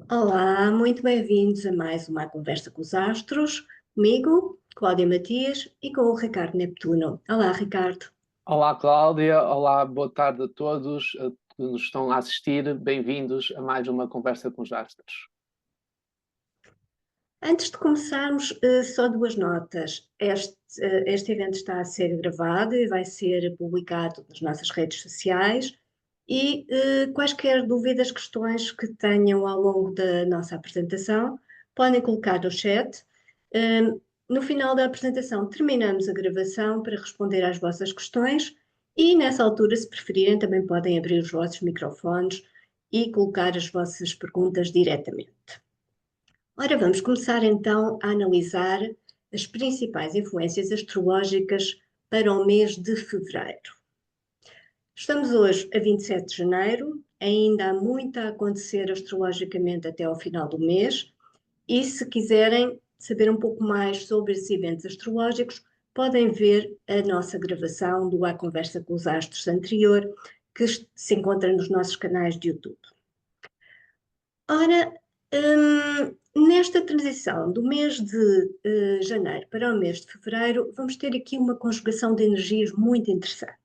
Olá, muito bem-vindos a mais uma conversa com os astros, comigo, Cláudia Matias e com o Ricardo Neptuno. Olá, Ricardo. Olá, Cláudia. Olá, boa tarde a todos que nos estão a assistir. Bem-vindos a mais uma conversa com os astros. Antes de começarmos, só duas notas. Este evento está a ser gravado e vai ser publicado nas nossas redes sociais e quaisquer dúvidas, questões que tenham ao longo da nossa apresentação, podem colocar no chat. Eh, no final da apresentação, terminamos a gravação para responder às vossas questões e, nessa altura, se preferirem, também podem abrir os vossos microfones e colocar as vossas perguntas diretamente. Ora, vamos começar então a analisar as principais influências astrológicas para o mês de fevereiro. Estamos hoje a 27 de janeiro, ainda há muito a acontecer astrologicamente até ao final do mês, e se quiserem saber um pouco mais sobre esses eventos astrológicos, podem ver a nossa gravação do A Conversa com os Astros anterior, que se encontra nos nossos canais de YouTube. Ora, nesta transição do mês de janeiro para o mês de fevereiro, vamos ter aqui uma conjugação de energias muito interessante.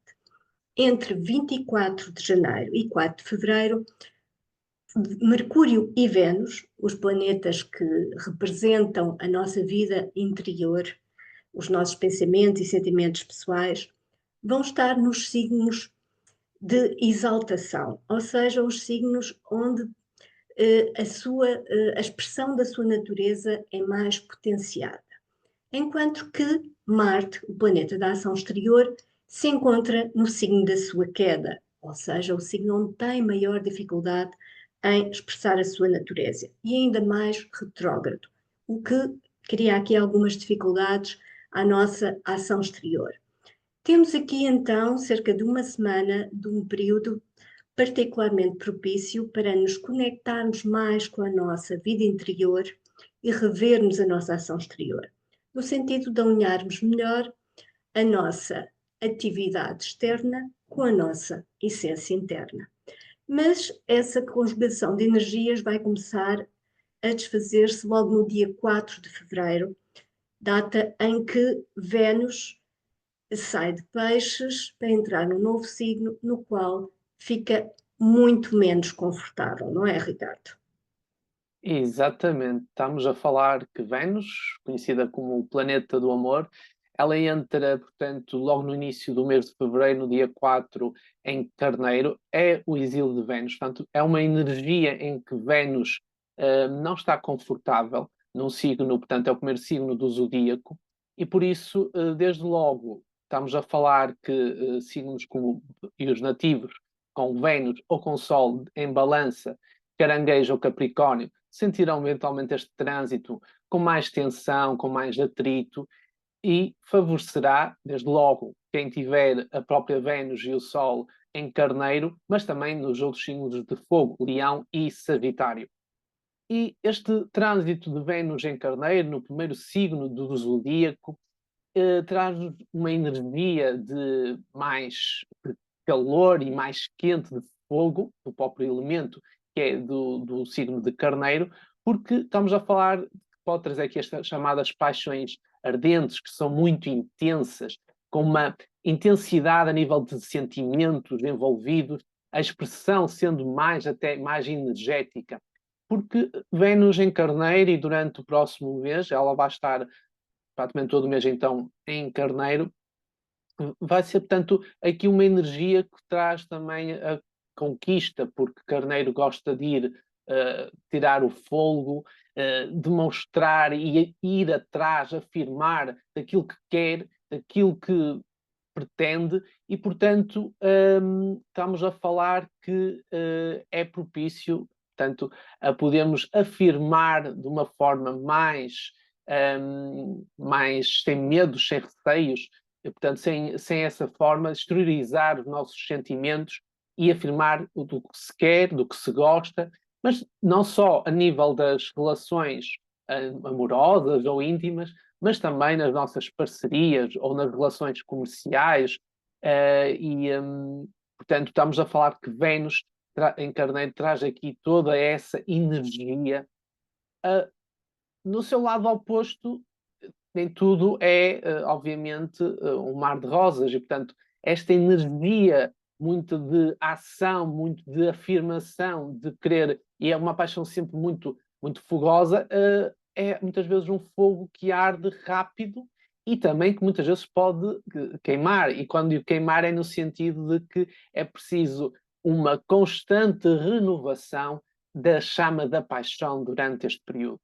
Entre 24 de janeiro e 4 de fevereiro, Mercúrio e Vênus, os planetas que representam a nossa vida interior, os nossos pensamentos e sentimentos pessoais, vão estar nos signos de exaltação, ou seja, os signos onde a expressão da sua natureza é mais potenciada. Enquanto que Marte, o planeta da ação exterior, se encontra no signo da sua queda, ou seja, o signo onde tem maior dificuldade em expressar a sua natureza, e ainda mais retrógrado, o que cria aqui algumas dificuldades à nossa ação exterior. Temos aqui então cerca de uma semana de um período particularmente propício para nos conectarmos mais com a nossa vida interior e revermos a nossa ação exterior, no sentido de alinharmos melhor a nossa atividade externa com a nossa essência interna. Mas essa conjugação de energias vai começar a desfazer-se logo no dia 4 de fevereiro, data em que Vênus sai de Peixes para entrar num novo signo, no qual fica muito menos confortável, não é, Ricardo? Exatamente. Estamos a falar que Vênus, conhecida como o planeta do amor, ela entra, portanto, logo no início do mês de fevereiro, no dia 4, em Carneiro. É o exílio de Vênus. Portanto, é uma energia em que Vênus não está confortável num signo, portanto, é o primeiro signo do zodíaco, e por isso, desde logo, estamos a falar que signos como e os nativos, com Vênus ou com Sol em balança, Caranguejo ou Capricórnio, sentirão eventualmente este trânsito com mais tensão, com mais atrito, e favorecerá, desde logo, quem tiver a própria Vênus e o Sol em Carneiro, mas também nos outros signos de fogo, Leão e Sagitário. E este trânsito de Vênus em Carneiro, no primeiro signo do zodíaco, traz uma energia de mais calor e mais quente de fogo, do próprio elemento, que é do signo de Carneiro, porque estamos a falar, pode trazer aqui estas chamadas paixões ardentes, que são muito intensas, com uma intensidade a nível de sentimentos envolvidos, a expressão sendo mais até mais energética, porque Vênus em Carneiro e durante o próximo mês, ela vai estar praticamente todo o mês então em Carneiro, vai ser, portanto, aqui uma energia que traz também a conquista, porque Carneiro gosta de ir tirar o fôlego, demonstrar e ir atrás, afirmar daquilo que quer, daquilo que pretende, e, portanto, estamos a falar que é propício, portanto, a podermos afirmar de uma forma mais sem medos, sem receios, e, portanto, sem essa forma, exteriorizar os nossos sentimentos e afirmar do que se quer, do que se gosta, mas não só a nível das relações amorosas ou íntimas, mas também nas nossas parcerias ou nas relações comerciais. Portanto, estamos a falar que Vênus em Carneiro traz aqui toda essa energia. No seu lado oposto, nem tudo é, obviamente, um mar de rosas, e, portanto, esta energia muito de ação, muito de afirmação, de querer, e é uma paixão sempre muito, muito fogosa, é muitas vezes um fogo que arde rápido e também que muitas vezes pode queimar. E quando digo queimar é no sentido de que é preciso uma constante renovação da chama da paixão durante este período.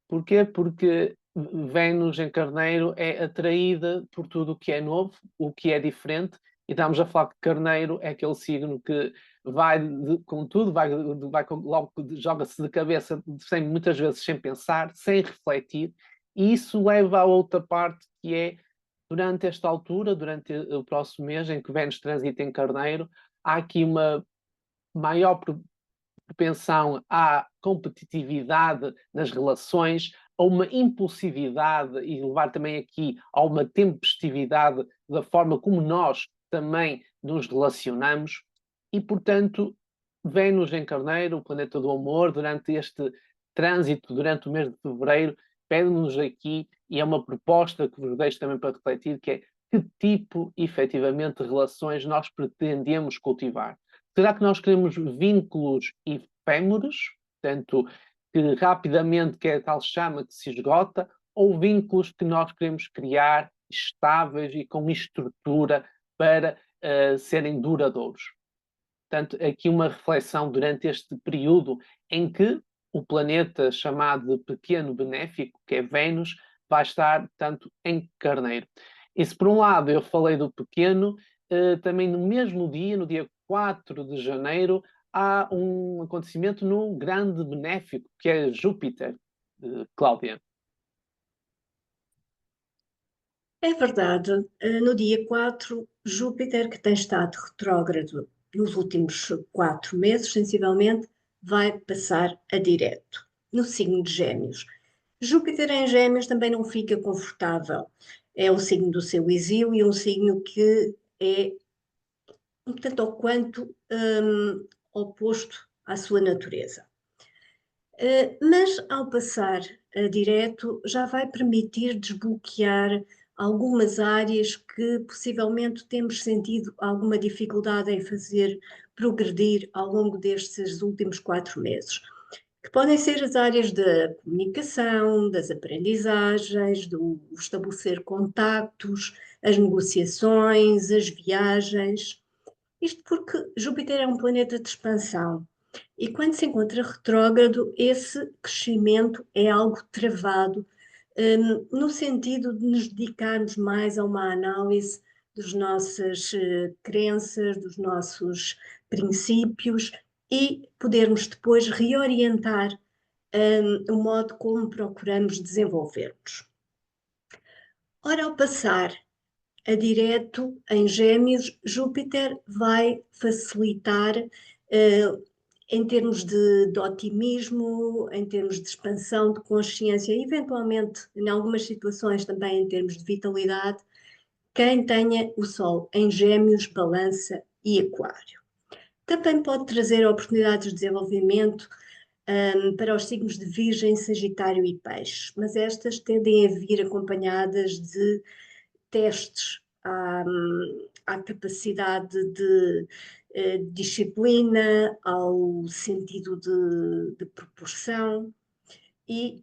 Porquê? Porque Vênus em Carneiro é atraída por tudo o que é novo, o que é diferente, e estamos a falar que Carneiro é aquele signo que vai com tudo, logo joga-se de cabeça, muitas vezes sem pensar, sem refletir, e isso leva a outra parte que é, durante esta altura, durante o próximo mês em que Vênus transita em Carneiro, há aqui uma maior propensão à competitividade nas relações, a uma impulsividade e levar também aqui a uma tempestividade da forma como nós também nos relacionamos. E, portanto, Vênus em Carneiro, o planeta do amor, durante este trânsito, durante o mês de fevereiro, pede-nos aqui, e é uma proposta que vos deixo também para refletir, que é que tipo, efetivamente, de relações nós pretendemos cultivar. Será que nós queremos vínculos efêmeros, portanto, que rapidamente, que é a tal chama que se esgota, ou vínculos que nós queremos criar estáveis e com estrutura para serem duradouros? Portanto, aqui uma reflexão durante este período em que o planeta chamado de pequeno benéfico, que é Vênus, vai estar, tanto em Carneiro. E se por um lado eu falei do pequeno, também no mesmo dia, no dia 4 de janeiro, há um acontecimento no grande benéfico, que é Júpiter, Cláudia. É verdade, no dia 4, Júpiter, que tem estado retrógrado nos últimos 4 meses, sensivelmente, vai passar a direto, no signo de Gêmeos. Júpiter em Gêmeos também não fica confortável. É um signo do seu exílio e um signo que é um tanto ou quanto oposto à sua natureza. Mas ao passar direto, já vai permitir desbloquear algumas áreas que possivelmente temos sentido alguma dificuldade em fazer progredir ao longo destes últimos 4 meses, que podem ser as áreas da comunicação, das aprendizagens, do estabelecer contactos, as negociações, as viagens. Isto porque Júpiter é um planeta de expansão e quando se encontra retrógrado, esse crescimento é algo travado, no sentido de nos dedicarmos mais a uma análise das nossas crenças, dos nossos princípios e podermos depois reorientar o modo como procuramos desenvolver-nos. Ora, ao passar a direto em Gêmeos, Júpiter vai facilitar em termos de otimismo, em termos de expansão de consciência, eventualmente, em algumas situações, também em termos de vitalidade, quem tenha o Sol em Gêmeos, Balança e Aquário. Também pode trazer oportunidades de desenvolvimento para os signos de Virgem, Sagitário e Peixes, mas estas tendem a vir acompanhadas de testes à capacidade de disciplina, ao sentido de proporção e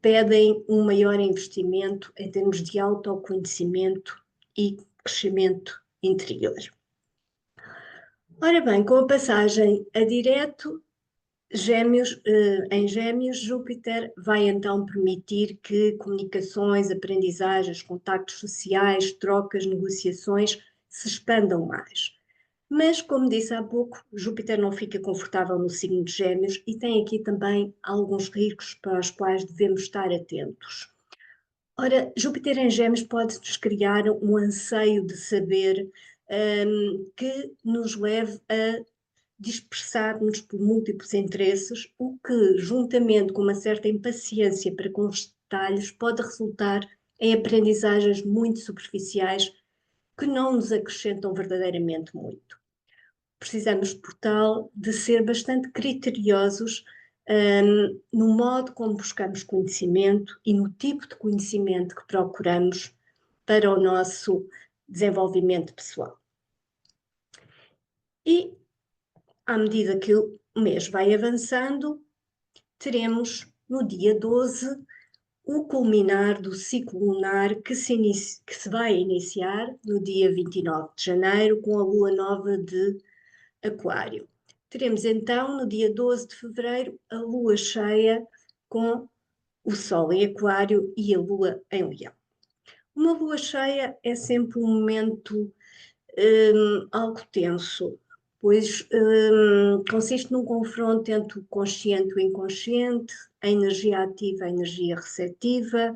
pedem um maior investimento em termos de autoconhecimento e crescimento interior. Ora bem, com a passagem a direto, em Gêmeos, Júpiter vai então permitir que comunicações, aprendizagens, contactos sociais, trocas, negociações se expandam mais. Mas, como disse há pouco, Júpiter não fica confortável no signo de Gêmeos e tem aqui também alguns riscos para os quais devemos estar atentos. Ora, Júpiter em Gêmeos pode-nos criar um anseio de saber que nos leve a dispersar-nos por múltiplos interesses, o que, juntamente com uma certa impaciência para com os detalhes, pode resultar em aprendizagens muito superficiais que não nos acrescentam verdadeiramente muito. precisamos, por tal, de ser bastante criteriosos no modo como buscamos conhecimento e no tipo de conhecimento que procuramos para o nosso desenvolvimento pessoal. E, à medida que o mês vai avançando, teremos no dia 12 o culminar do ciclo lunar que se vai iniciar no dia 29 de janeiro com a lua nova de Aquário. Teremos então no dia 12 de fevereiro a lua cheia com o Sol em Aquário e a lua em Leão. Uma lua cheia é sempre um momento algo tenso, pois consiste num confronto entre o consciente e o inconsciente, a energia ativa e a energia receptiva,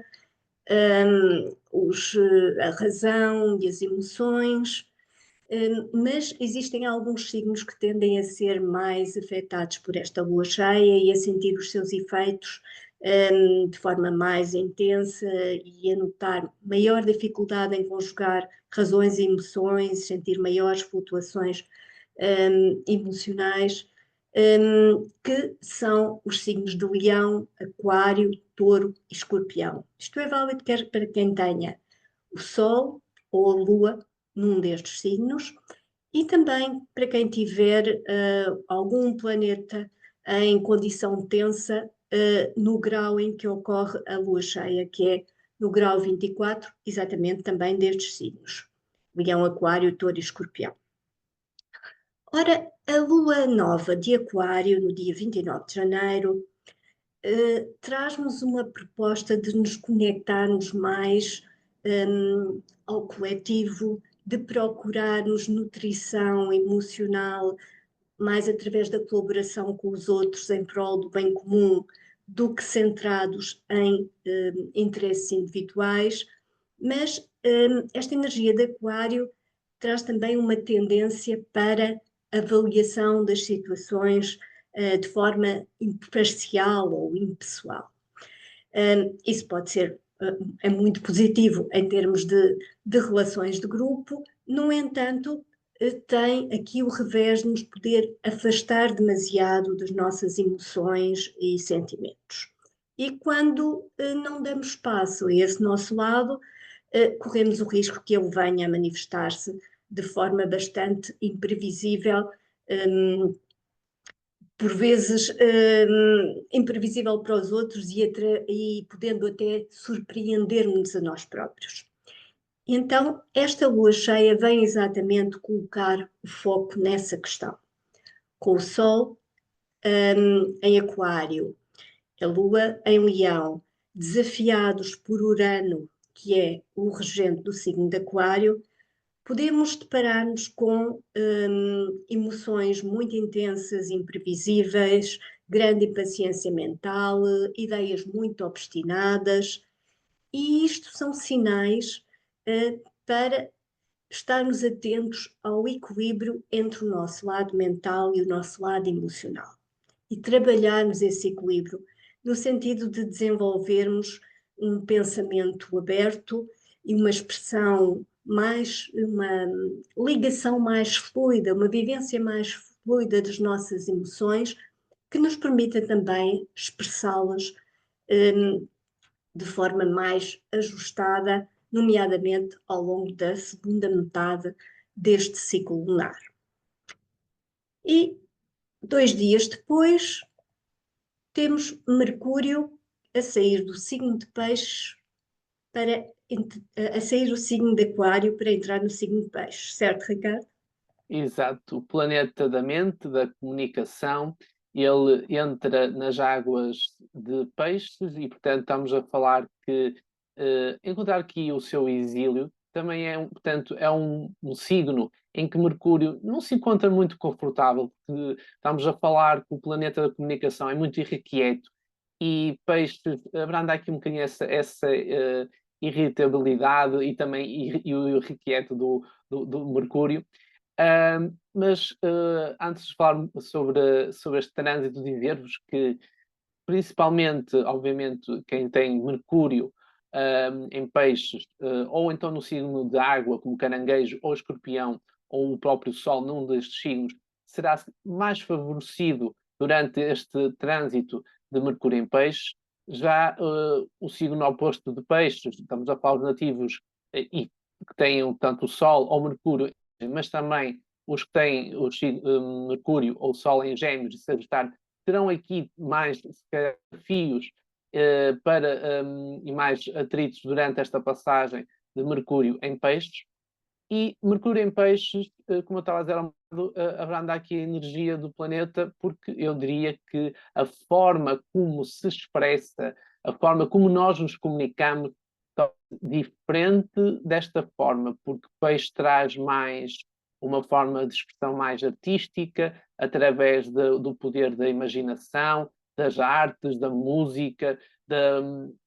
a razão e as emoções, mas existem alguns signos que tendem a ser mais afetados por esta lua cheia e a sentir os seus efeitos de forma mais intensa e a notar maior dificuldade em conjugar razões e emoções, sentir maiores flutuações emocionais, que são os signos de Leão, Aquário, Touro e Escorpião. Isto é válido quer para quem tenha o Sol ou a Lua num destes signos e também para quem tiver algum planeta em condição tensa no grau em que ocorre a lua cheia, que é no grau 24, exatamente também destes signos: Leão, Aquário, Touro e Escorpião. Ora, a lua nova de Aquário, no dia 29 de janeiro, traz-nos uma proposta de nos conectarmos mais ao coletivo, de procurarmos nutrição emocional mais através da colaboração com os outros em prol do bem comum, do que centrados em interesses individuais, mas esta energia de Aquário traz também uma tendência para avaliação das situações de forma imparcial ou impessoal. Isso pode ser é muito positivo em termos de relações de grupo, no entanto, tem aqui o revés de nos poder afastar demasiado das nossas emoções e sentimentos. E quando não damos espaço a esse nosso lado, corremos o risco que ele venha a manifestar-se de forma bastante imprevisível, por vezes imprevisível para os outros e podendo até surpreender-nos a nós próprios. Então, esta lua cheia vem exatamente colocar o foco nessa questão. Com o Sol em Aquário, a Lua em Leão, desafiados por Urano, que é o regente do signo de Aquário, podemos deparar-nos com emoções muito intensas, imprevisíveis, grande impaciência mental, ideias muito obstinadas, e isto são sinais para estarmos atentos ao equilíbrio entre o nosso lado mental e o nosso lado emocional e trabalharmos esse equilíbrio no sentido de desenvolvermos um pensamento aberto e uma expressão mais, uma ligação mais fluida, uma vivência mais fluida das nossas emoções, que nos permita também expressá-las de forma mais ajustada, nomeadamente ao longo da segunda metade deste ciclo lunar. E 2 dias depois, temos Mercúrio a sair do signo de Peixes para a sair do signo de Aquário para entrar no signo de Peixes, certo, Ricardo? Exato, o planeta da mente, da comunicação, ele entra nas águas de Peixes e, portanto, estamos a falar que encontrar aqui o seu exílio também é, portanto, é um signo em que Mercúrio não se encontra muito confortável, porque estamos a falar que o planeta da comunicação é muito irrequieto e Peixes abranda aqui um bocadinho essa irritabilidade e também e o irrequieto do Mercúrio. Mas antes de falar sobre este trânsito, dizer-vos que, principalmente, obviamente, quem tem Mercúrio em peixes, ou então no signo de água, como caranguejo ou escorpião, ou o próprio Sol num destes signos, será mais favorecido durante este trânsito de Mercúrio em Peixes. Já o signo oposto de Peixes, estamos a falar dos nativos e que têm tanto o Sol ou Mercúrio, mas também os que têm Mercúrio ou Sol em Gêmeos e Sagitário, terão aqui mais desafios e mais atritos durante esta passagem de Mercúrio em Peixes. E Mercúrio em Peixes, como eu estava a dizer, abranda aqui a energia do planeta, porque eu diria que a forma como se expressa, a forma como nós nos comunicamos, é diferente desta forma, porque Peixe traz mais uma forma de expressão mais artística, através do poder da imaginação, das artes, da música,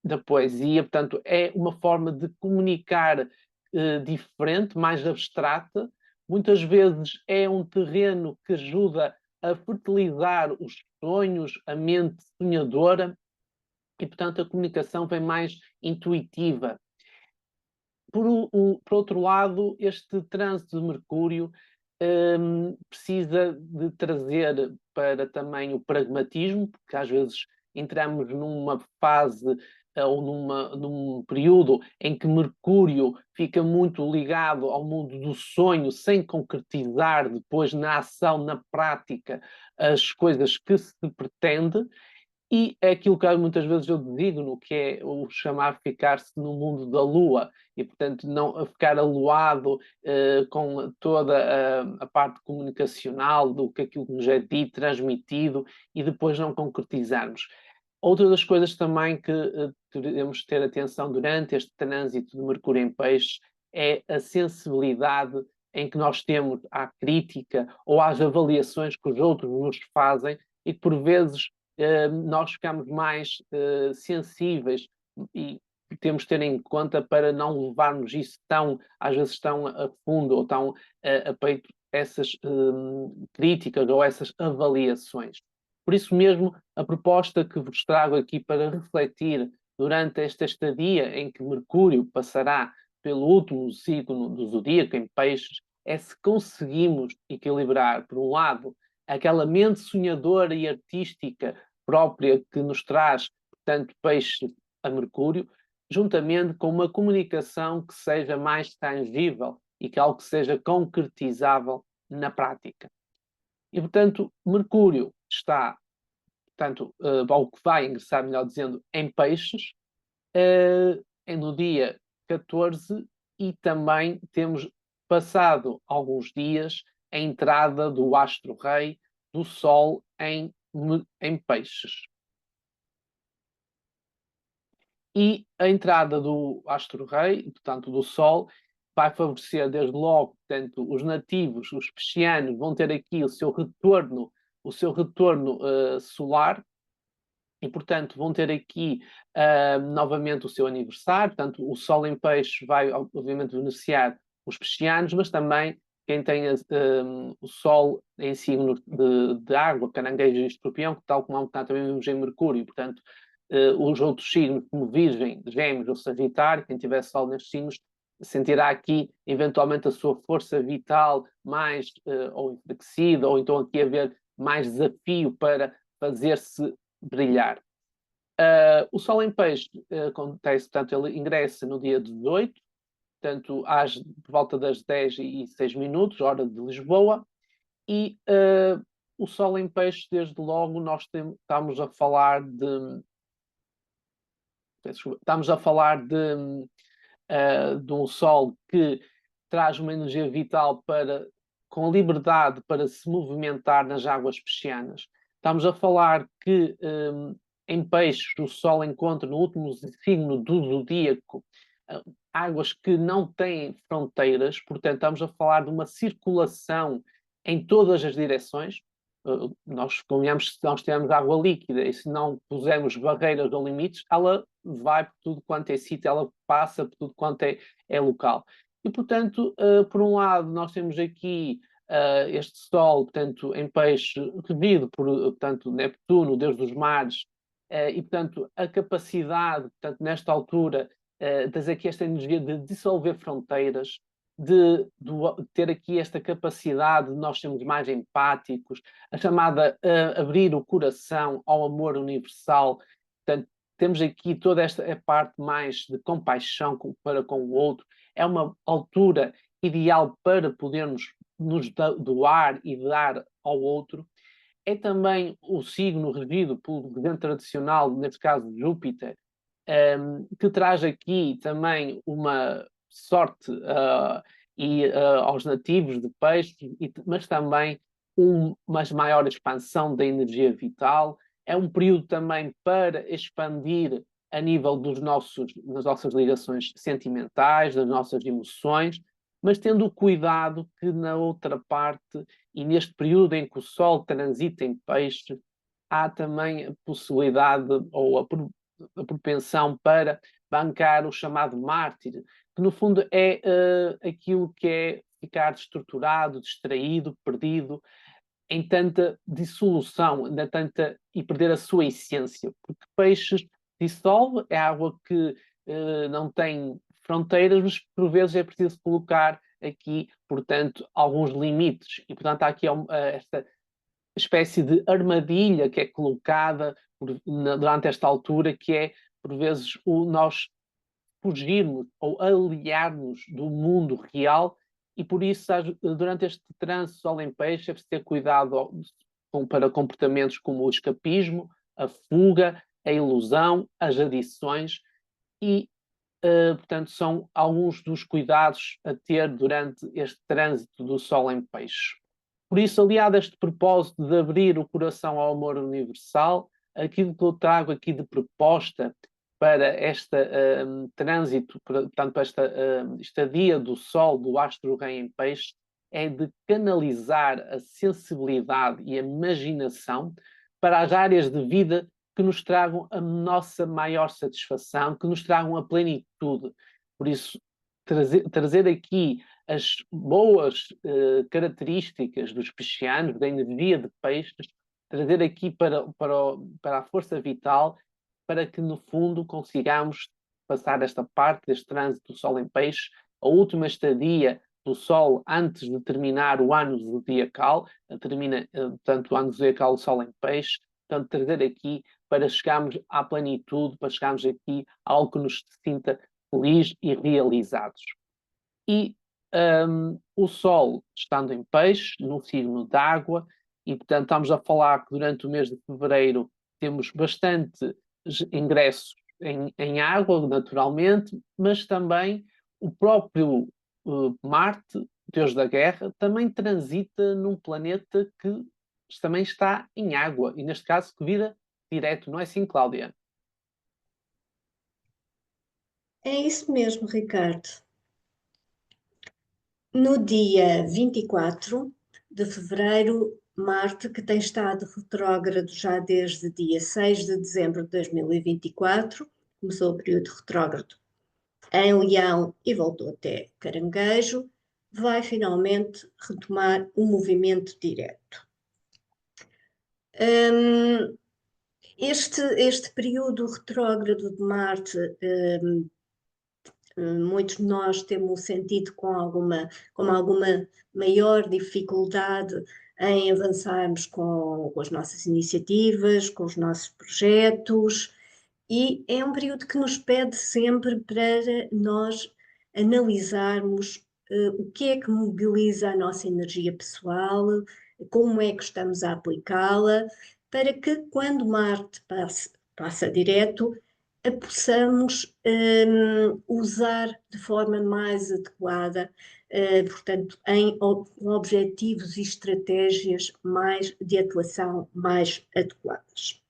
da poesia. Portanto, é uma forma de comunicar diferente, mais abstrata. Muitas vezes é um terreno que ajuda a fertilizar os sonhos, a mente sonhadora, e, portanto, a comunicação vem mais intuitiva. Por outro lado, este trânsito de Mercúrio precisa de trazer para também o pragmatismo, porque às vezes entramos numa fase ou num período em que Mercúrio fica muito ligado ao mundo do sonho, sem concretizar depois na ação, na prática, as coisas que se pretende. E é aquilo que muitas vezes eu designo, que é o chamar ficar-se no mundo da lua, e portanto não ficar aluado com toda a parte comunicacional do que aquilo que nos é dito, transmitido, e depois não concretizarmos. Outra das coisas também que devemos ter atenção durante este trânsito de Mercúrio em Peixes é a sensibilidade em que nós temos à crítica ou às avaliações que os outros nos fazem, e que por vezes nós ficamos mais sensíveis, e temos de ter em conta para não levarmos isso às vezes tão a fundo ou tão a peito, essas críticas ou essas avaliações. Por isso mesmo, a proposta que vos trago aqui para refletir durante esta estadia em que Mercúrio passará pelo último signo do zodíaco, em Peixes, é se conseguimos equilibrar, por um lado, aquela mente sonhadora e artística própria que nos traz, portanto, Peixe a Mercúrio, juntamente com uma comunicação que seja mais tangível e que algo que seja concretizável na prática. E, portanto, Mercúrio está, portanto, ou que vai ingressar, melhor dizendo, em Peixes, no dia 14, e também temos passado alguns dias a entrada do astro-rei do Sol em Peixes. E a entrada do astro-rei, portanto do Sol, vai favorecer desde logo, portanto, os nativos, os piscianos, vão ter aqui o seu retorno solar, e, portanto, vão ter aqui novamente o seu aniversário. Portanto, o Sol em Peixes vai, obviamente, beneficiar os piscianos, mas também quem tem o Sol em signo de água, Caranguejo e Escorpião, que tal como também vemos em Mercúrio. Portanto, os outros signos, como Virgem, Gêmeos ou Sagitário, quem tiver Sol nestes signos, sentirá aqui, eventualmente, a sua força vital mais ou enfraquecida, ou então aqui haver mais desafio para fazer-se brilhar. O Sol em Peixe acontece, portanto, ele ingressa no dia 18, portanto, por volta das 10h06, hora de Lisboa, e o Sol em Peixe, desde logo, nós estamos a falar de um Sol que traz uma energia vital com liberdade para se movimentar nas águas piscianas. Estamos a falar que em Peixes o Sol encontra no último signo do zodíaco águas que não têm fronteiras, portanto estamos a falar de uma circulação em todas as direções. Nós convenhamos, se nós tivermos água líquida e se não pusermos barreiras ou limites, ela vai por tudo quanto é sítio, ela passa por tudo quanto é local. E, portanto, por um lado, nós temos aqui este Sol, portanto, em Peixe, regido por, portanto, Neptuno, Deus dos mares, e, portanto, a capacidade, portanto, nesta altura, aqui esta energia de dissolver fronteiras, ter aqui esta capacidade de nós sermos mais empáticos, a chamada abrir o coração ao amor universal. Portanto, temos aqui toda esta parte mais de compaixão para com o outro. É uma altura ideal para podermos nos doar e dar ao outro. É também o signo regido pelo regente tradicional, neste caso Júpiter, que traz aqui também uma sorte aos nativos de peixe, mas também uma maior expansão da energia vital. É um período também para expandir a nível das nossas ligações sentimentais, das nossas emoções, mas tendo o cuidado que na outra parte, e neste período em que o Sol transita em peixe, há também a possibilidade ou a propensão para bancar o chamado mártir, que no fundo é aquilo que é ficar destruturado, distraído, perdido, em tanta dissolução, e perder a sua essência, porque peixes dissolve, é água que não tem fronteiras, mas por vezes é preciso colocar aqui, portanto, alguns limites, e portanto há aqui esta espécie de armadilha que é colocada durante esta altura, que é, por vezes, nós fugirmos ou aliarmos do mundo real, e por isso, durante este trânsito Sol em Peixe, é preciso ter cuidado para comportamentos como o escapismo, a fuga, a ilusão, as adições, e, portanto, são alguns dos cuidados a ter durante este trânsito do Sol em Peixe. Por isso, aliado a este propósito de abrir o coração ao amor universal, aquilo que eu trago aqui de proposta para este trânsito, portanto, para esta estadia do Sol, do astro-rei em peixe, é de canalizar a sensibilidade e a imaginação para as áreas de vida que nos tragam a nossa maior satisfação, que nos tragam a plenitude. Por isso, trazer aqui as boas características dos piscianos, da energia de peixes, trazer aqui para a força vital, para que, no fundo, consigamos passar esta parte deste trânsito do Sol em peixe, a última estadia do Sol antes de terminar o ano zodiacal, termina, portanto, o ano zodiacal do Sol em peixe, portanto, trazer aqui para chegarmos à plenitude, para chegarmos aqui a algo que nos sinta feliz e realizados. E o Sol estando em peixe, no signo d'água, e portanto estamos a falar que durante o mês de fevereiro temos bastante ingressos em água, naturalmente, mas também o próprio Marte, Deus da Guerra, também transita num planeta que também está em água, e neste caso que vira direto, não é assim, Cláudia? É isso mesmo, Ricardo. No dia 24 de fevereiro, Marte, que tem estado retrógrado já desde dia 6 de dezembro de 2024, começou o período retrógrado em Leão e voltou até Caranguejo, vai finalmente retomar o movimento direto. Este período retrógrado de Marte, muitos de nós temos sentido com alguma maior dificuldade em avançarmos com as nossas iniciativas, com os nossos projetos, e é um período que nos pede sempre para nós analisarmos o que é que mobiliza a nossa energia pessoal, como é que estamos a aplicá-la, para que quando Marte passa direto, a possamos usar de forma mais adequada, portanto, com objetivos e estratégias de atuação mais adequadas.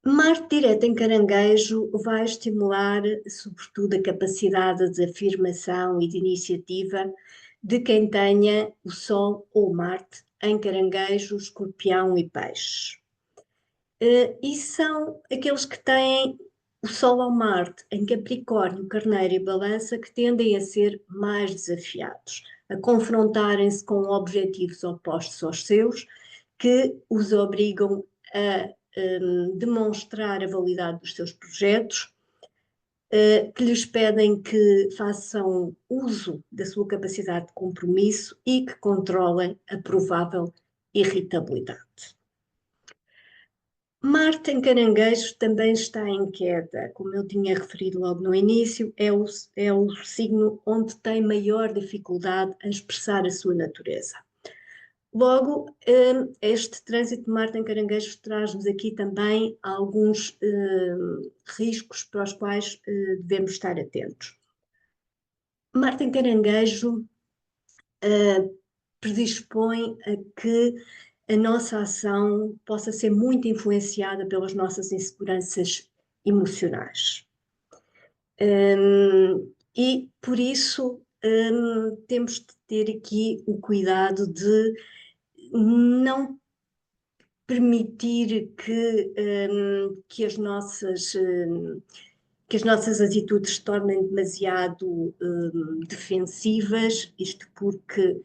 Marte direto em Caranguejo vai estimular, sobretudo, a capacidade de afirmação e de iniciativa de quem tenha o Sol ou Marte em Caranguejo, Escorpião e Peixe. E são aqueles que têm o Sol ou Marte em Capricórnio, Carneiro e Balança que tendem a ser mais desafiados, a confrontarem-se com objetivos opostos aos seus, que os obrigam a demonstrar a validade dos seus projetos, que lhes pedem que façam uso da sua capacidade de compromisso e que controlem a provável irritabilidade. Marte em Caranguejo também está em queda, como eu tinha referido logo no início, é o signo onde tem maior dificuldade em expressar a sua natureza. Logo, este trânsito de Marte em Caranguejo traz-nos aqui também alguns riscos para os quais devemos estar atentos. Marte em Caranguejo predispõe a que a nossa ação possa ser muito influenciada pelas nossas inseguranças emocionais. E por isso temos de ter aqui o cuidado de não permitir que as nossas atitudes se tornem demasiado defensivas, isto porque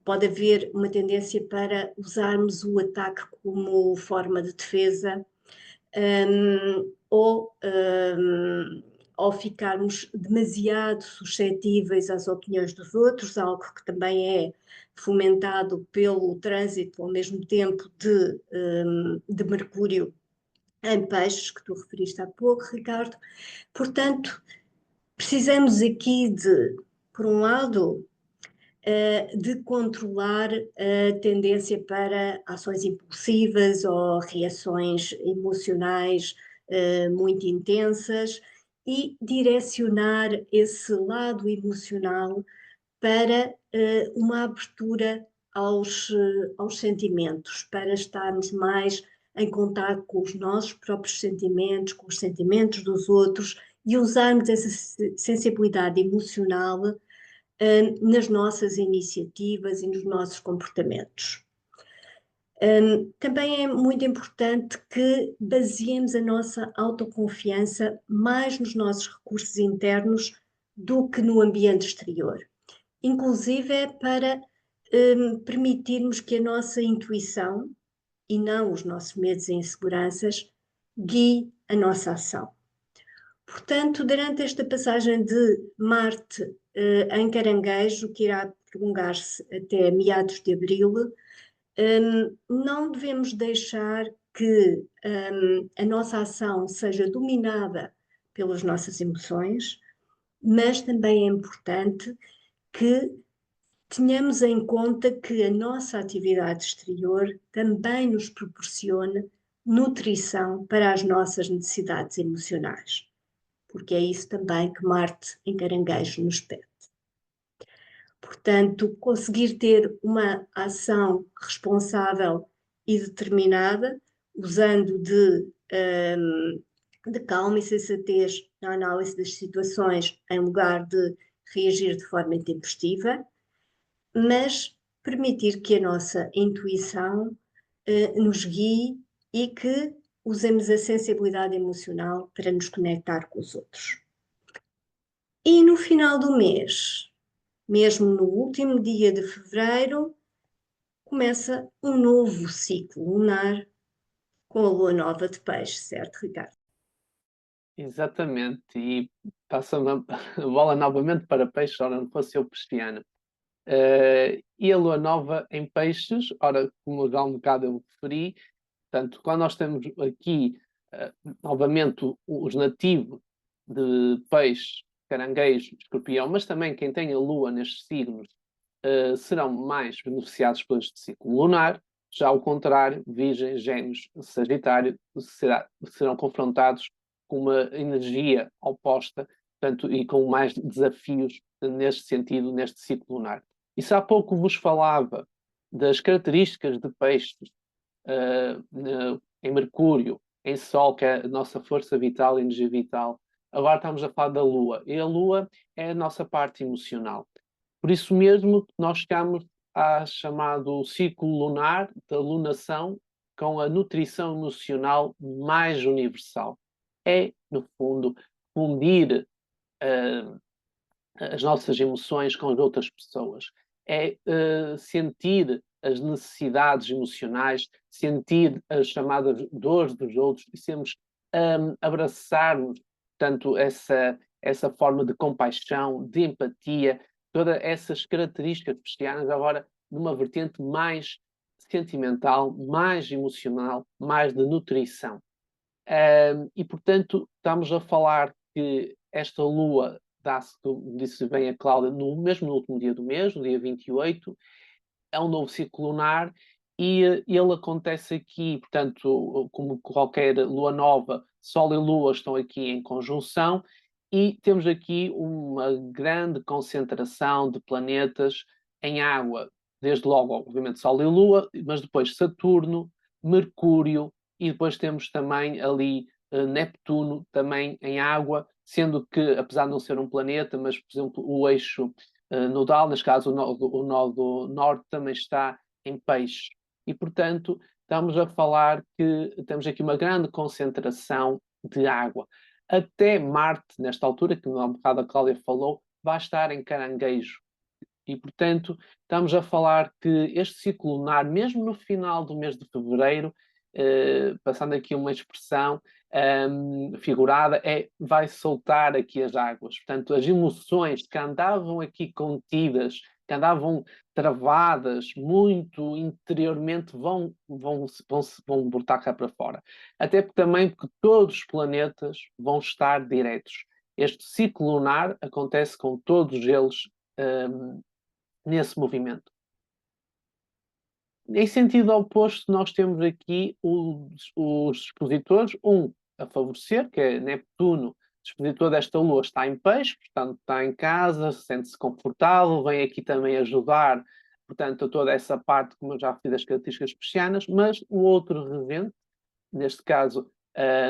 pode haver uma tendência para usarmos o ataque como forma de defesa, ou ficarmos demasiado suscetíveis às opiniões dos outros, algo que também é fomentado pelo trânsito ao mesmo tempo de Mercúrio em peixes, que tu referiste há pouco, Ricardo. Portanto, precisamos aqui de, por um lado, de controlar a tendência para ações impulsivas ou reações emocionais muito intensas e direcionar esse lado emocional para uma abertura aos sentimentos, para estarmos mais em contato com os nossos próprios sentimentos, com os sentimentos dos outros e usarmos essa sensibilidade emocional nas nossas iniciativas e nos nossos comportamentos. Também é muito importante que baseemos a nossa autoconfiança mais nos nossos recursos internos do que no ambiente exterior. Inclusive é para permitirmos que a nossa intuição, e não os nossos medos e inseguranças, guie a nossa ação. Portanto, durante esta passagem de Marte em Caranguejo, que irá prolongar-se até meados de abril, não devemos deixar que a nossa ação seja dominada pelas nossas emoções, mas também é importante que tenhamos em conta que a nossa atividade exterior também nos proporciona nutrição para as nossas necessidades emocionais, porque é isso também que Marte em Caranguejo nos pede. Portanto, conseguir ter uma ação responsável e determinada, usando de calma e sensatez na análise das situações, em lugar de reagir de forma intempestiva, mas permitir que a nossa intuição nos guie e que usemos a sensibilidade emocional para nos conectar com os outros. E no final do mês, mesmo no último dia de fevereiro, começa um novo ciclo lunar com a lua nova de peixe, certo, Ricardo? Exatamente, e passa a bola novamente para peixes, ora não fosse eu pesciano. E a lua nova em peixes, ora, como já há um bocado eu referi, portanto, quando nós temos aqui novamente os nativos de peixe, caranguejo, escorpião, mas também quem tem a lua nestes signos, serão mais beneficiados por este ciclo lunar. Já ao contrário, Virgem, Gêmeos, Sagitário serão confrontados com uma energia oposta, portanto, e com mais desafios neste sentido, neste ciclo lunar. E se há pouco vos falava das características de peixes em Mercúrio, em Sol, que é a nossa força vital, energia vital, agora estamos a falar da Lua. E a Lua é a nossa parte emocional. Por isso mesmo, nós chegamos a chamado ciclo lunar da lunação com a nutrição emocional mais universal. É, no fundo, fundir as nossas emoções com as outras pessoas. É sentir as necessidades emocionais, sentir as chamadas dores dos outros e sermos abraçar-nos, portanto, essa forma de compaixão, de empatia, todas essas características piscianas agora numa vertente mais sentimental, mais emocional, mais de nutrição. E, portanto, estamos a falar que esta lua dá-se, como disse bem a Cláudia, mesmo no último dia do mês, no dia 28, é um novo ciclo lunar e ele acontece aqui, portanto, como qualquer lua nova, Sol e Lua estão aqui em conjunção e temos aqui uma grande concentração de planetas em água, desde logo, obviamente, Sol e Lua, mas depois Saturno, Mercúrio e depois temos também ali Neptuno, também em água, sendo que, apesar de não ser um planeta, mas, por exemplo, o eixo nodal, neste caso o nodo norte também está em peixe. E, portanto, estamos a falar que temos aqui uma grande concentração de água. Até Marte, nesta altura, que há um bocado a Cláudia falou, vai estar em Caranguejo. E, portanto, estamos a falar que este ciclo lunar, mesmo no final do mês de fevereiro, passando aqui uma expressão figurada, vai soltar aqui as águas. Portanto, as emoções que andavam aqui contidas, que andavam travadas muito interiormente, vão botar cá para fora. Até porque todos os planetas vão estar diretos. Este ciclo lunar acontece com todos eles nesse movimento. Em sentido oposto, nós temos aqui os expositores, a favorecer, que é Neptuno, o expositor desta lua está em peixe, portanto está em casa, sente-se confortável, vem aqui também ajudar, portanto, a toda essa parte, como eu já fiz, das características piscianas, mas o outro regente, neste caso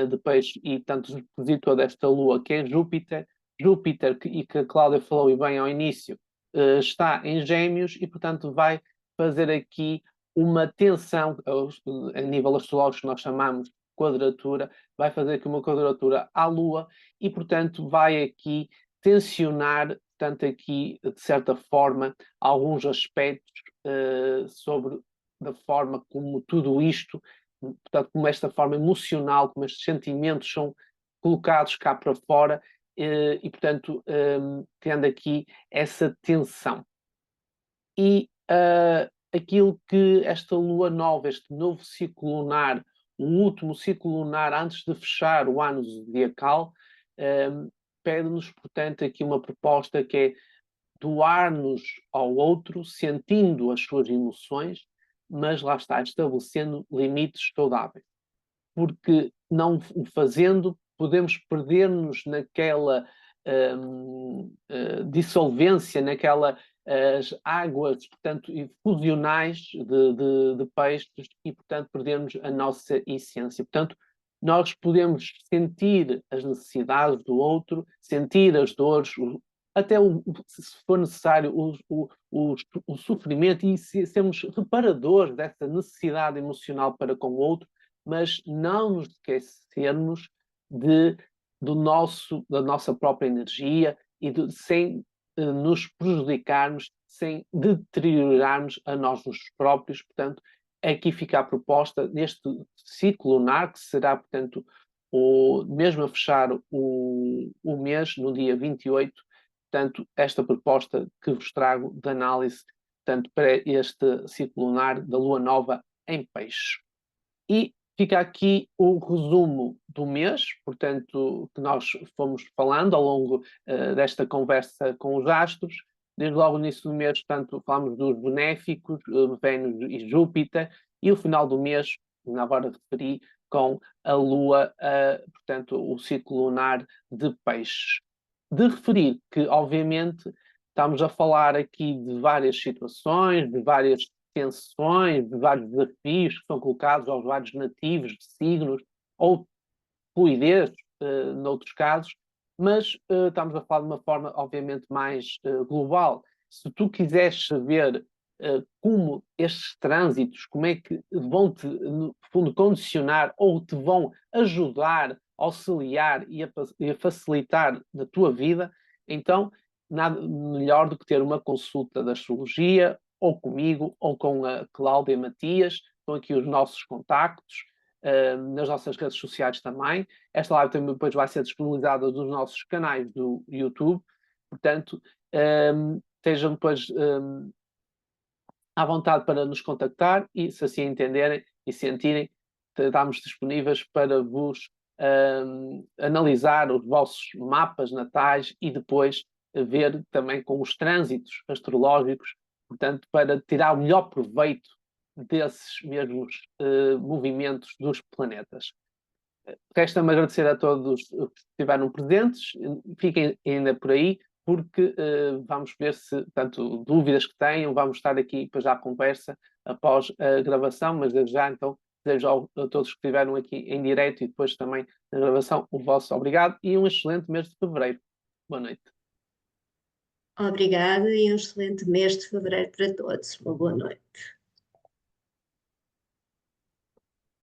de peixe, e tanto o expositor desta lua, que é Júpiter, e que a Cláudia falou e bem ao início, está em Gêmeos e, portanto, vai fazer aqui uma tensão, a nível astrológico nós chamamos quadratura, vai fazer aqui uma quadratura à Lua e, portanto, vai aqui tensionar, portanto, aqui, de certa forma, alguns aspectos sobre da forma como tudo isto, portanto, como esta forma emocional, como estes sentimentos são colocados cá para fora e, portanto, criando aqui essa tensão. E aquilo que esta lua nova, este novo ciclo lunar, o último ciclo lunar antes de fechar o ano zodiacal, pede-nos, portanto, aqui uma proposta que é doar-nos ao outro, sentindo as suas emoções, mas lá está, estabelecendo limites saudáveis. Porque não o fazendo, podemos perder-nos naquela dissolvência, naquela as águas, portanto, fusionais de peixes e, portanto, perdemos a nossa essência. Portanto, nós podemos sentir as necessidades do outro, sentir as dores, até, se for necessário, o sofrimento e sermos reparadores dessa necessidade emocional para com o outro, mas não nos esquecermos da nossa própria energia e sem nos prejudicarmos, sem deteriorarmos a nós próprios. Portanto, aqui fica a proposta neste ciclo lunar, que será, portanto, mesmo a fechar o mês, no dia 28, portanto, esta proposta que vos trago de análise, portanto, para este ciclo lunar da lua nova em peixe. E fica aqui o resumo do mês, portanto, que nós fomos falando ao longo desta conversa com os astros. Desde logo no início do mês, portanto, falamos dos benéficos, Vênus e Júpiter, e o final do mês, agora referi, com a Lua, portanto, o ciclo lunar de peixes. De referir que, obviamente, estamos a falar aqui de várias situações, de várias tensões, de vários desafios que são colocados aos vários nativos de signos, ou fluidez, noutros casos, mas estamos a falar de uma forma, obviamente, mais global. Se tu quiseres saber como estes trânsitos, como é que vão-te, no fundo, condicionar ou te vão ajudar, auxiliar e a facilitar na tua vida, então nada melhor do que ter uma consulta da astrologia, ou comigo, ou com a Cláudia Matias, estão aqui os nossos contactos, nas nossas redes sociais também. Esta live também depois vai ser disponibilizada nos nossos canais do YouTube. Portanto, estejam depois à vontade para nos contactar e, se assim entenderem e sentirem, estamos disponíveis para vos analisar os vossos mapas natais e depois ver também com os trânsitos astrológicos, portanto, para tirar o melhor proveito desses mesmos movimentos dos planetas. Resta-me agradecer a todos que estiveram presentes, fiquem ainda por aí, porque vamos ver se, tanto dúvidas que tenham, vamos estar aqui para já a conversa após a gravação, mas desde já então desejo a todos que estiveram aqui em direto e depois também na gravação o vosso obrigado e um excelente mês de fevereiro. Boa noite. Obrigada e um excelente mês de fevereiro para todos. Uma boa noite.